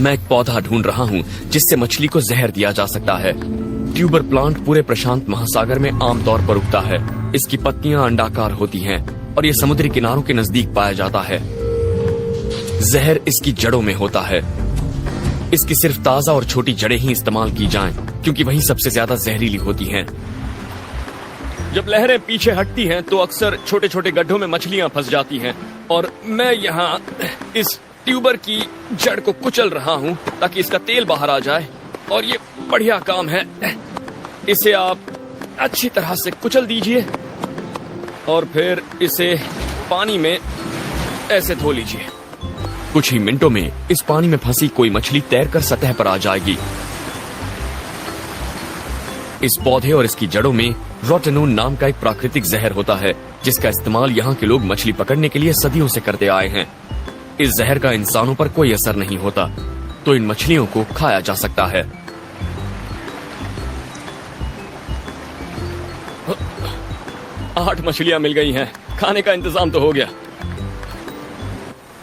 मैं एक पौधा ढूंढ रहा हूँ जिससे मछली को जहर दिया जा सकता है। ट्यूबर प्लांट पूरे प्रशांत महासागर में आमतौर पर उगता है। इसकी पत्तियां अंडाकार होती हैं और ये समुद्री किनारों के नजदीक पाया जाता है। जहर इसकी जड़ों में होता है। इसकी सिर्फ ताजा और छोटी जड़ें ही इस्तेमाल की जाएं, क्योंकि वही सबसे ज्यादा जहरीली होती हैं। जब लहरें पीछे हटती हैं तो अक्सर छोटे छोटे गड्ढों में मछलियां फंस जाती हैं और मैं यहाँ इस ट्यूबर की जड़ को कुचल रहा हूँ ताकि इसका तेल बाहर आ जाए। और ये बढ़िया काम है। इसे आप अच्छी तरह से कुचल दीजिए और फिर इसे पानी में ऐसे धो लीजिए। कुछ ही मिनटों में इस पानी में फंसी कोई मछली तैरकर सतह पर आ जाएगी। इस पौधे और इसकी जड़ों में रोटेनोन नाम का एक प्राकृतिक जहर होता है, जिसका इस्तेमाल यहाँ के लोग मछली पकड़ने के लिए सदियों से करते आए हैं। इस जहर का इंसानों पर कोई असर नहीं होता, तो इन मछलियों को खाया जा सकता है। आठ मछलियां मिल गई हैं। खाने का इंतजाम तो हो गया,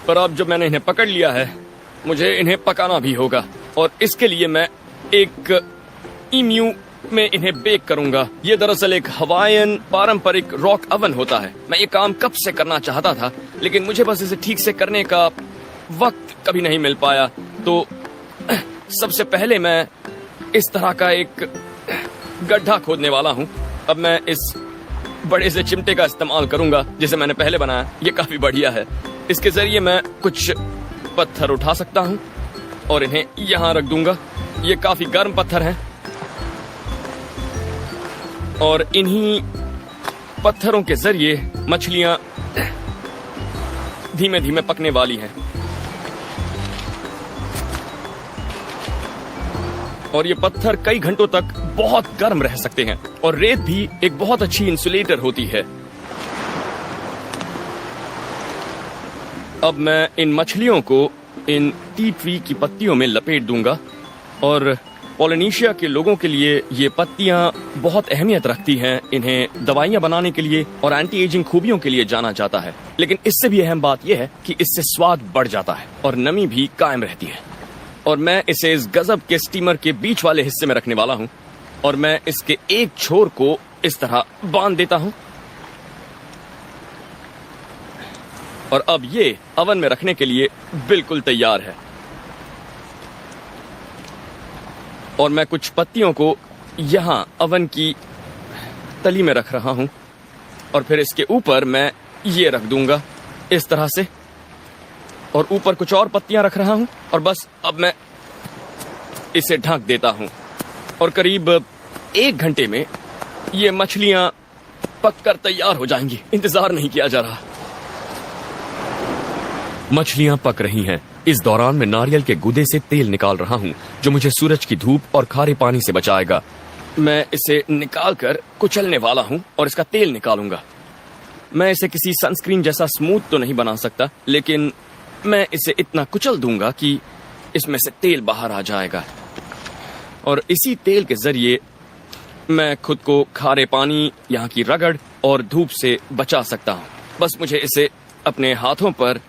पर अब जब मैंने इन्हें पकड़ लिया है, मुझे इन्हें पकाना भी होगा और इसके लिए मैं एक ईम्यू में इन्हें बेक करूंगा। ये दरअसल एक हवाईयन पारंपरिक रॉक अवन होता है। मैं ये काम कब से करना चाहता था, लेकिन मुझे बस इसे ठीक से करने का वक्त कभी नहीं मिल पाया। तो सबसे पहले मैं इस तरह का एक गड्ढा खोदने वाला हूँ। अब मैं इस बड़े से चिमटे का इस्तेमाल करूंगा जिसे मैंने पहले बनाया। ये काफी बढ़िया है। इसके जरिए मैं कुछ पत्थर उठा सकता हूँ और इन्हें यहाँ रख दूंगा। ये काफी गर्म पत्थर हैं और इन्हीं पत्थरों के जरिए मछलियां धीमे धीमे पकने वाली हैं। और ये पत्थर कई घंटों तक बहुत गर्म रह सकते हैं और रेत भी एक बहुत अच्छी इंसुलेटर होती है। अब मैं इन मछलियों को इन टी ट्री की पत्तियों में लपेट दूंगा और पोलिनेशिया के लोगों के लिए ये पत्तियां बहुत अहमियत रखती हैं। इन्हें दवाइयां बनाने के लिए और एंटी एजिंग खूबियों के लिए जाना जाता है, लेकिन इससे भी अहम बात यह है कि इससे स्वाद बढ़ जाता है और नमी भी कायम रहती है। और मैं इसे इस गजब के स्टीमर के बीच वाले हिस्से में रखने वाला हूं और मैं इसके एक छोर को इस तरह बांध देता हूं और अब ये अवन में रखने के लिए बिल्कुल तैयार है। और मैं कुछ पत्तियों को यहाँ अवन की तली में रख रहा हूं और फिर इसके ऊपर मैं ये रख दूंगा इस तरह से और ऊपर कुछ और पत्तियां रख रहा हूं और बस अब मैं इसे ढक देता हूं और करीब 1 घंटे में ये मछलियां पककर तैयार हो जाएंगी। इंतजार नहीं किया जा रहा। मछलियां पक रही हैं। इस दौरान मैं नारियल के गूदे से तेल निकाल रहा हूं, जो मुझे सूरज की धूप और खारे पानी से बचाएगा। मैं इसे निकालकर कुचलने वाला हूं और इसका तेल निकालूंगा। मैं इसे किसी सनस्क्रीन जैसा स्मूथ तो नहीं बना सकता, लेकिन मैं इसे इतना कुचल दूंगा कि इसमें से तेल बाहर आ जाएगा और इसी तेल के जरिए मैं खुद को खारे पानी, यहाँ की रगड़ और धूप से बचा सकता हूँ। बस मुझे इसे अपने हाथों पर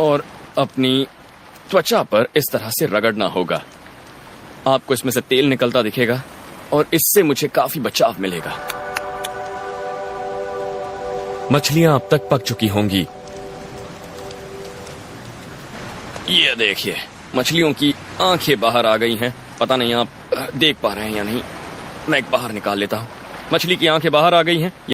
और अपनी त्वचा पर इस तरह से रगड़ना होगा। आपको इसमें से तेल निकलता दिखेगा और इससे मुझे काफी बचाव मिलेगा। मछलियां अब तक पक चुकी होंगी। ये देखिए, मछलियों की आंखें बाहर आ गई हैं। पता नहीं आप देख पा रहे हैं या नहीं। मैं एक बाहर निकाल लेता हूं। मछली की आंखें बाहर आ गई हैं।